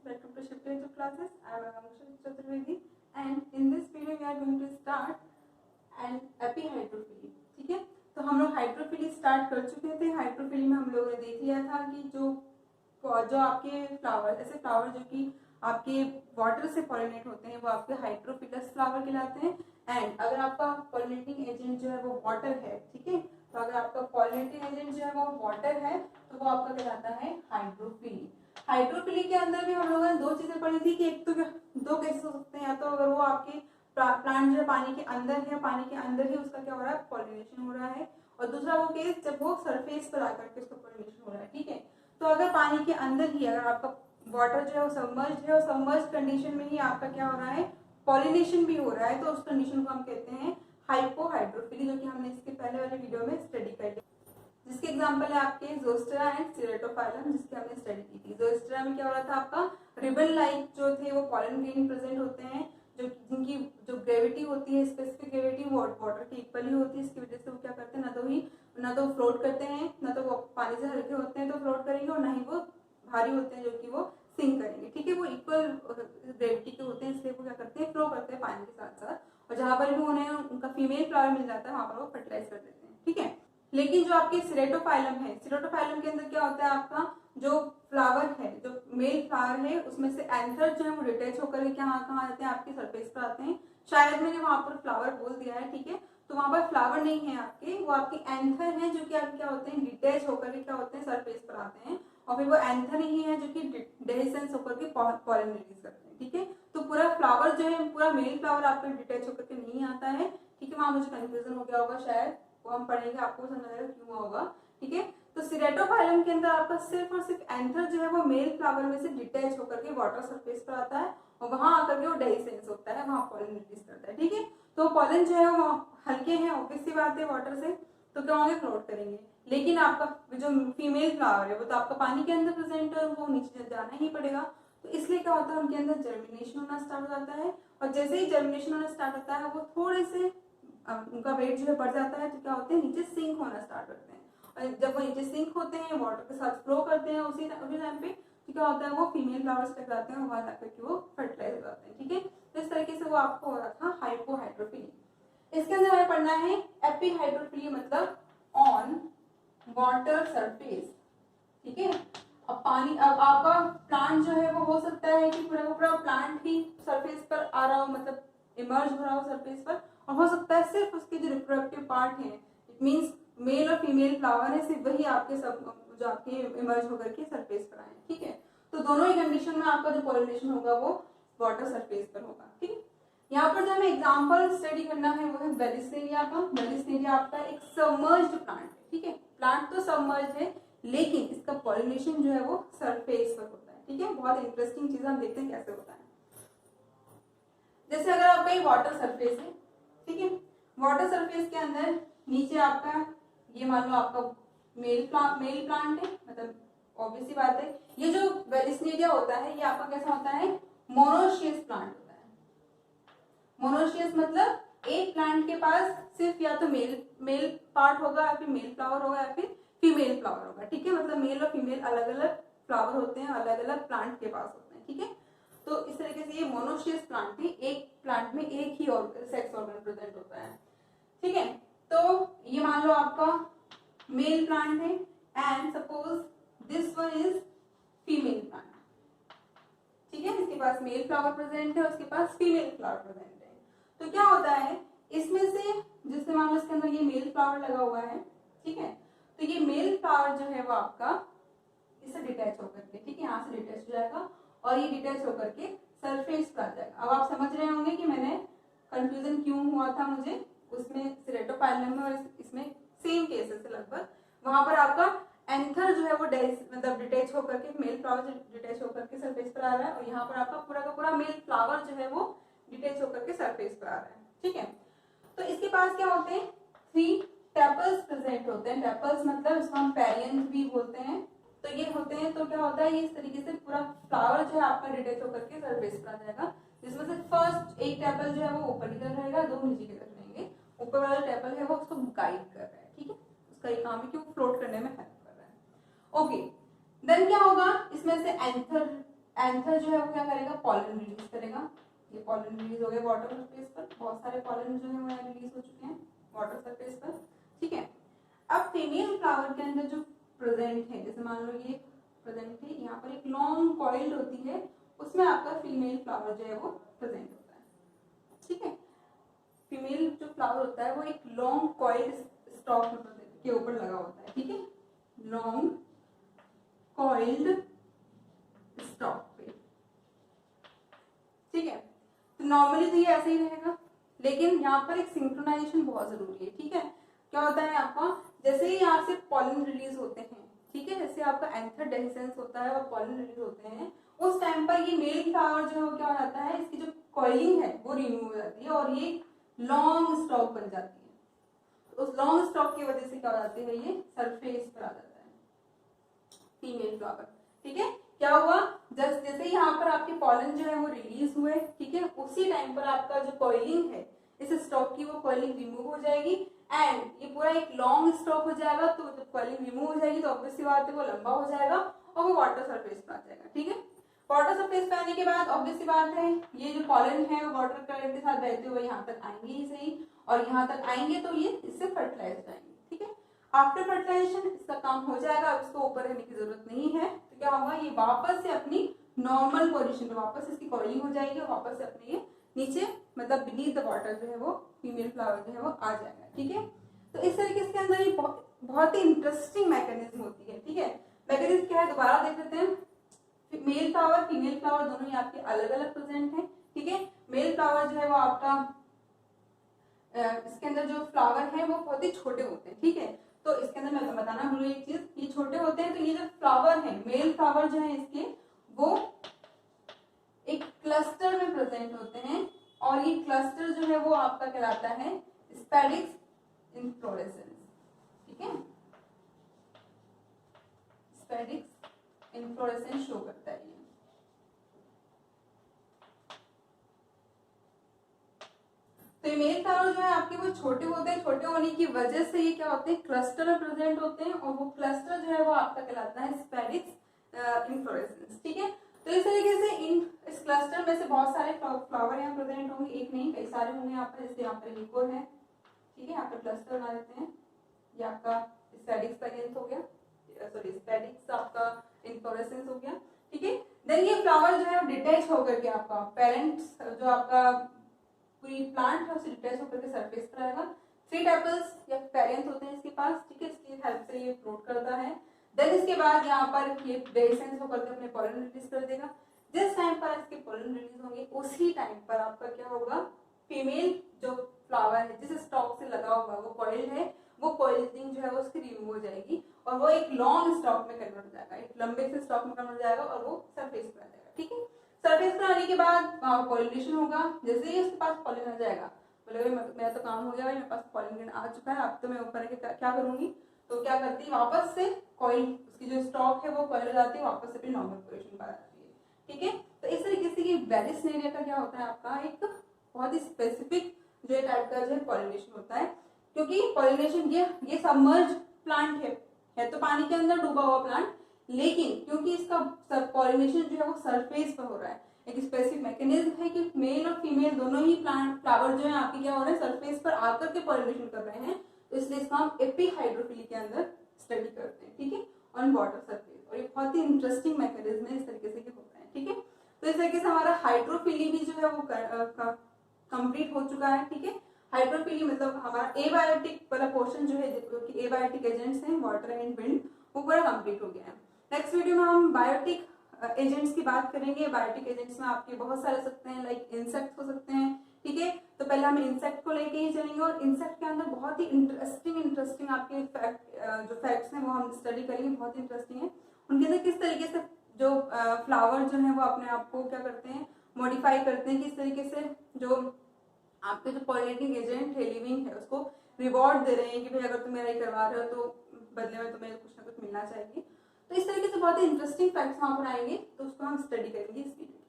welcome to Shift Into Classes. I am Akanksha Chaturvedi and in this video we are going to start an एपीहाइड्रोफिली। ठीक है, तो हम लोग hydrophily start कर चुके थे। हाइड्रोफिली में हम लोगों ने देख लिया था कि जो आपके फ्लावर, ऐसे फ्लावर जो कि आपके वाटर से पॉलिनेट होते हैं वो आपके हाइड्रोफिलस फ्लावर कहलाते हैं। एंड अगर आपका पॉलिनेटिंग एजेंट जो है वो वाटर है, ठीक है, तो अगर आपका पॉलिनेटिंग एजेंट जो है वो वाटर है तो वो आपका कहलाता है हाइड्रोफिली। हाइड्रोफिली के अंदर भी हम लोगों ने दो चीजें पढ़ी थी कि एक तो दो केसेस हो सकते हैं, या तो अगर वो आपके प्लांट जो है पानी के अंदर है, पानी के अंदर ही उसका क्या हो रहा है, पॉलिनेशन हो रहा है, और दूसरा वो केस जब वो सरफेस पर आकर के उसका पॉलिनेशन हो रहा है। ठीक है, तो अगर पानी के अंदर ही अगर आपका वाटर जो है वो सबमर्ज्ड है और सबमर्ज्ड कंडीशन में ही आपका क्या हो रहा है, पॉलिनेशन भी हो रहा है, तो उस कंडीशन को हम कहते हैं हाइपोहाइड्रोफिली, जो कि हमने इसके पहले वाले वीडियो में स्टडी कर लिया, जिसके एग्जांपल है आपके ज़ोस्टेरा एंड सिरेटोफाइलम, जिसकी हमने स्टडी की थी। ज़ोस्टेरा में क्या हो रहा था, आपका रिबन लाइक जो थे वो पॉलन ग्रेन प्रेजेंट होते हैं, जो जिनकी जो ग्रेविटी होती है, स्पेसिफिक ग्रेविटी वो वाटर की इक्वली होती है। इसकी वजह से वो क्या करते हैं, ना तो फ्लोट करते हैं, ना तो वो पानी से हल्के होते हैं तो फ्लोट करेंगे, और ना ही वो भारी होते हैं जो कि वो सिंक करेंगे। ठीक है, वो इक्वल ग्रेविटी के होते हैं, इसलिए वो क्या करते हैं, फ्लो करते हैं पानी के साथ साथ, और जहां पर भी उन्हें उनका फीमेल फ्लावर मिल जाता है वहां पर वो फर्टिलाइज कर देते हैं। ठीक है, लेकिन जो आपकी सिरेटोफाइलम है, सिरेटोफाइलम के अंदर क्या होता है, आपका जो फ्लावर है, जो मेल फ्लावर है, उसमें से एंथर जो है वो डिटेच होकर के कहाँ आते हैं, आपकी सरफेस पर आते हैं। शायद मैंने वहां पर फ्लावर बोल दिया है, ठीक है, तो वहां पर फ्लावर नहीं है आपके, वो आपके एंथर है जो कि आपके क्या होते हैं, डिटेच होकर के क्या होते हैं, सरफेस पर आते हैं, और फिर वो एंथर ही है जो कि डेhiscence होकर के पॉलन रिलीज करते हैं। ठीक है, तो पूरा फ्लावर जो है, पूरा मेल फ्लावर आपका डिटेच होकर के नहीं आता है। ठीक है, वहां मुझे कंफ्यूजन हो गया होगा शायद, वो हम पढ़ेंगे, आपको समझ आएगा क्यों होगा। ठीक है, तो सिरेटोफाइलम के अंदर आपका सिर्फ और सिर्फ एंथर जो है वो मेल फ्लावर में से डिटैच होकर के वाटर सरफेस पर आता है, और वहां आकर के वो डेhiscence होता है, वहां पॉलन रिलीज करता है। ठीक है, तो पॉलन जो है वो हल्के हैं, ऑब्वियस सी बात है, वाटर से तो क्या होंगे, फ्लोट करेंगे। लेकिन आपका जो फीमेल फ्लावर है वो तो आपका पानी के अंदर प्रेजेंट है, वो नीचे जाना ही पड़ेगा, तो इसलिए क्या होता है, उनके अंदर जर्मिनेशन होना स्टार्ट हो जाता है, और जैसे ही जर्मिनेशन होना स्टार्ट होता है वो थोड़े से उनका वेट जो है बढ़ जाता है, तो क्या होते हैं, नीचे सिंक होना स्टार्ट करते हैं, और जब वो नीचे सिंक होते हैं, वाटर के साथ फ्लो करते हैं, उसी टाइम पे तो क्या होता है, वो फीमेल फ्लावर्स तक जाते हैं और वहां जाकर के वो फर्टिलाइज हो जाते हैं। ठीक है, तो इस तरीके से वो आपको हो रहा था हाइपोहाइड्रोफिली। इसके अंदर हमें पढ़ना है एपीहाइड्रोफिली, मतलब ऑन वाटर सरफेस। ठीक है, अब आपका प्लांट जो है वो हो सकता है कि पूरा का पूरा प्लांट ही सरफेस पर आ रहा हो, मतलब इमर्ज हो रहा हो सरफेस पर, और हो सकता है सिर्फ उसके जो रिप्रोडक्टिव पार्ट है, इट मींस मेल और फीमेल फ्लावर है, सिर्फ वही आपके सब जो आपके इमर्ज होकर के सरफेस पर आए। ठीक है, तो दोनों ही कंडीशन में आपका जो पॉलिनेशन होगा वो वाटर सरफेस पर होगा। ठीक है, यहाँ पर जो हमें एग्जाम्पल स्टडी करना है वो है वेलिस्नेरिया का। वेलिस्नेरिया आपका एक सबमर्ज्ड प्लांट है। ठीक है, प्लांट तो सबमर्ज है, लेकिन इसका पॉलिनेशन जो है वो सरफेस पर होता है। ठीक है, बहुत इंटरेस्टिंग चीज, हम देखते हैं कैसे होता है। जैसे अगर आपका एक वाटर सरफेस है, ठीक है, वाटर सरफेस के अंदर नीचे आपका ये मान लो आपका मेल प्लांट है, मतलब ऑब्वियस सी बात है, ये जो वेलिस्नेरिया होता है ये आपका कैसा होता है, मोनोशियस प्लांट होता है। मोनोशियस मतलब एक प्लांट के पास सिर्फ या तो मेल पार्ट होगा, या फिर मेल फ्लावर होगा, या फिर फीमेल फ्लावर होगा। ठीक है, मतलब मेल और फीमेल अलग अलग फ्लावर होते हैं, अलग अलग प्लांट के पास होते हैं। ठीक है, तो इस तरीके से ये मोनोशियस प्लांट है, एक प्लांट में एक ही सेक्स ऑर्गन प्रेजेंट होता है। ठीक है, तो ये मान लो आपका मेल प्लांट है, and suppose this one is female plant. ठीक है, इसके पास मेल फ्लावर प्रेजेंट है, उसके पास फीमेल फ्लावर प्रेजेंट है। तो क्या होता है, इसमें से जिससे मान लो इसके अंदर ये मेल फ्लावर लगा हुआ है, ठीक है, तो ये मेल फ्लावर जो है वो आपका इससे डिटैच होकर के, ठीक है, यहाँ से डिटैच हो जाएगा, और ये डिटैच होकर के सरफेस पर आ जाएगा। अब आप समझ रहे होंगे कि मैंने कंफ्यूजन क्यों हुआ था मुझे, उसमें सिरेटोफाइलम में और इसमें सेम केसेस है लगभग। वहां पर आपका एंथर जो है वो मतलब डिटैच होकर के, मेल फ्लावर डिटैच होकर के सरफेस पर आ रहा है, और यहाँ पर आपका पूरा का पूरा मेल फ्लावर जो है वो डिटैच होकर के सरफेस पर आ रहा है। ठीक है, तो इसके पास क्या होते हैं, 3 टेपल्स प्रेजेंट होते हैं। टेपल्स मतलब इसको हम पेरियंथ भी बोलते हैं, तो ये होते हैं। तो क्या होता है, ये इस तरीके से पूरा फ्लावर जो है आपका डिटैच होकर के सरफेस पर आ जाएगा, जिसमें से फर्स्ट एक टेपल जो है वो ऊपर की तरफ रहेगा, 2 नीचे की तरफ रहेंगे। ऊपर वाला टेपल है वो उसको गाइड कर रहा है। ठीक है, उसका ये काम है कि वो फ्लोट करने में हेल्प कर रहा है। ओके, देन क्या होगा, इसमें से एंथर एंथर जो है वो क्या करेगा, पॉलन रिलीज करेगा। ये पॉलन रिलीज हो गया वाटर सरफेस पर, बहुत सारे पॉलन जो है वो यहाँ रिलीज हो चुके हैं वाटर सरफेस पर, ठीक है। अब फीमेल फ्लावर के अंदर जो प्रेजेंट है, जैसे मान लो ये प्रेजेंट है, यहाँ पर एक लॉन्ग कॉइल्ड होती है, उसमें आपका फीमेल फ्लावर जो है वो प्रेजेंट होता है, ठीक है। फीमेल जो फ्लावर होता है वो एक लॉन्ग कॉइल्ड स्टॉक के ऊपर लगा होता है, ठीक है, लॉन्ग कॉइल्ड स्टॉक पे, ठीक है। तो नॉर्मली तो ये ऐसे ही रहेगा, लेकिन यहाँ पर एक सिंक्रोनाइजेशन बहुत जरूरी है, ठीक है। क्या होता है आपका, जैसे ही यहाँ से पॉलन रिलीज होते हैं, ठीक है, जैसे आपका एंथर डेhiscence होता है और पॉलन रिलीज होते हैं, उस टाइम पर ये मेल फ्लावर जो है वो क्या हो जाता है, इसकी जो कॉइलिंग है वो रिमूव हो जाती है और ये लॉन्ग स्टॉक बन जाती है। तो उस लॉन्ग स्टॉक की वजह से क्या हो जाती है, ये सरफेस पर आ जाता है फीमेल फ्लावर, ठीक है। क्या हुआ, जैसे यहाँ पर आपके पॉलन जो है वो रिलीज हुए, ठीक है, उसी टाइम पर आपका जो कॉइलिंग है इस स्टॉक की, वो कॉइलिंग रिमूव हो जाएगी एंड ये पूरा एक लॉन्ग स्टॉक हो जाएगा। तो जब कॉइलिंग रिमूव हो जाएगी तो ऑब्वियस सी बात है वो लंबा हो जाएगा और वो वाटर सरफेस पर आ जाएगा, ठीक है। वाटर सरफेस पे आने के बाद ऑब्वियस सी बात है ये जो पॉलन है वो वाटर कलर के साथ बहते हुए यहाँ तक आएंगे ही सही, और यहाँ तक आएंगे तो ये इससे फर्टिलाइज जाएंगे, ठीक है। आफ्टर फर्टिलाइजेशन इसका काम हो जाएगा, अब इसको ऊपर रहने की जरूरत नहीं है। तो क्या होगा, ये वापस से अपनी नॉर्मल पोजीशन पे वापस इसकी कॉइलिंग हो जाएगी और वापस से अपने ये नीचे मतलब बीनीथ द वाटर जो है वो फीमेल फ्लावर जो है वो आ जाएगा, ठीक है। तो इस तरीके से अंदर ये बहुत ही इंटरेस्टिंग मैकेनिज्म होती है, ठीक है। मैकेनिज्म क्या है दोबारा देख लेते हैं। मेल फ्लावर फीमेल फ्लावर दोनों ही आपके अलग अलग प्रेजेंट है, ठीक है। मेल फ्लावर जो है वो आपका इसके अंदर जो फ्लावर है वो बहुत ही छोटे होते हैं, ठीक है। तो इसके अंदर मैं बताना भूल एक चीज, ये छोटे होते हैं, तो ये जो फ्लावर है मेल फ्लावर जो है इसके वो एक क्लस्टर में प्रेजेंट होते हैं और ये क्लस्टर जो है वो आपका कहलाता है स्पेडिक्स इन्फ्लोरेसेंस, ठीक है। स्पेडिक्स इन्फ्लोरेसेंस शो करता है ये। तो मेल फ्लावर जो है आपके वो छोटे होते हैं, छोटे होने की वजह से ये क्या होते हैं, क्लस्टर में प्रेजेंट होते हैं और वो क्लस्टर जो है वो आपका कहलाता है स्पेडिक्स इन्फ्लोरेसेंस, ठीक है। तो इस तरीके से इस क्लस्टर में से बहुत सारे फ्लावर यहाँ प्रेजेंट होंगे, एक नहीं कई सारे होंगे यहाँ पर, जैसे यहाँ पर एक और है, ठीक है। यहाँ पर क्लस्टर बना देते हैं, ये आपका स्पेडिक्स पेरेंस हो गया, सॉरी स्पेडिक्स आपका इन्फ्लोरेसेंस हो गया, ठीक है। देन ये फ्लावर जो है डिटैच होकर के आपका पेरेंट्स जो आपका पूरी प्लांट है उसे डिटैच होकर के सरफेस पर आएगा। 3 टेपल्स या पेरेंट्स होते हैं इसके पास, ठीक है, इसकी हेल्प से ये फ्लोट करता है। देन इसके बाद यहाँ पर ये डेhiscence होकर के अपने पॉलन रिलीज कर देगा। जिस टाइम पर इसके पॉलन रिलीज होंगे उसी टाइम पर आपका क्या होगा, फीमेल जो फ्लावर है जिस स्टॉक से लगा हुआ वो कॉइल है, वो कॉइलिंग जो है वो उसकी रिमूव हो जाएगी और वो एक लॉन्ग स्टॉक में कन्वर्ट हो जाएगा, एक लंबे से स्टॉक में कन्वर्ट हो जाएगा और वो सरफेस पर आ जाएगा, ठीक है। सरफेस पर आने के बाद वहाँ पॉलिनेशन होगा। जैसे ही उसके पास पॉलिन आ जाएगा, बोलेगा मेरा तो काम हो गया भाई, मेरे पास पॉलिन आ चुका है, अब तो मैं ऊपर क्या करूंगी, तो क्या करती है वापस से कॉइल उसकी जो स्टॉक है वो कॉइल हो जाती है, वापस से अपनी नॉर्मल पोजीशन पर आ जाती है, ठीक है। तो इस तरीके से ये वेरिस्नेरिया का क्या होता है आपका एक बहुत ही स्पेसिफिक जो टाइप का जो पॉलिनेशन होता है, क्योंकि पॉलिनेशन ये सबमर्ज प्लांट है तो पानी के अंदर डूबा हुआ प्लांट, लेकिन क्योंकि इसका पॉलिनेशन जो है वो सरफेस पर हो रहा है, एक स्पेसिफिक मैकेनिज्म है कि मेल और फीमेल दोनों ही प्लांट फ्लावर जो है आपके क्या हो रहे हैं सरफेस पर आकर के पॉलिनेशन कर रहे हैं, तो इसलिए इसका हम एपीहाइड्रोफिली के अंदर स्टडी करते हैं, ठीक है, ऑन वाटर सरफेस। और ये बहुत ही इंटरेस्टिंग मैकेनिज्म है, इस तरीके से होता है, ठीक है। तो इस तरीके से हमारा हाइड्रोफिली भी जो है वो कंप्लीट हो चुका है, ठीक है। हाइड्रोफिली मतलब हमारा एबायोटिक वाला पोर्शन जो है, कि एबायोटिक एजेंट्स हैं वाटर एंड विंड, वो पूरा कंप्लीट हो गया है। नेक्स्ट वीडियो में हम बायोटिक एजेंट्स की बात करेंगे। बायोटिक एजेंट्स में आपके बहुत सारे सकते हैं, लाइक इंसेक्ट हो सकते हैं, ठीक है। तो पहले हम इंसेक्ट को लेके ही चलेंगे और इंसेक्ट के अंदर बहुत ही इंटरेस्टिंग आपके जो फैक्ट्स हैं वो हम स्टडी करेंगे, बहुत इंटरेस्टिंग है। उनके अंदर किस तरीके से जो फ्लावर जो है वो अपने आप को क्या करते हैं, मॉडिफाई करते हैं, किस तरीके से जो आपके जो पॉलिनेटिंग एजेंट है, लिविंग है, उसको रिवॉर्ड दे रहे हैं कि भाई अगर तुम मेरा ये करवा रहे हो तो बदले में तुम्हें कुछ ना कुछ मिलना चाहिए। तो इस तरीके से बहुत ही इंटरेस्टिंग फैक्ट्स वहां पर आएंगे, तो उसको हम स्टडी करेंगे इस वीडियो।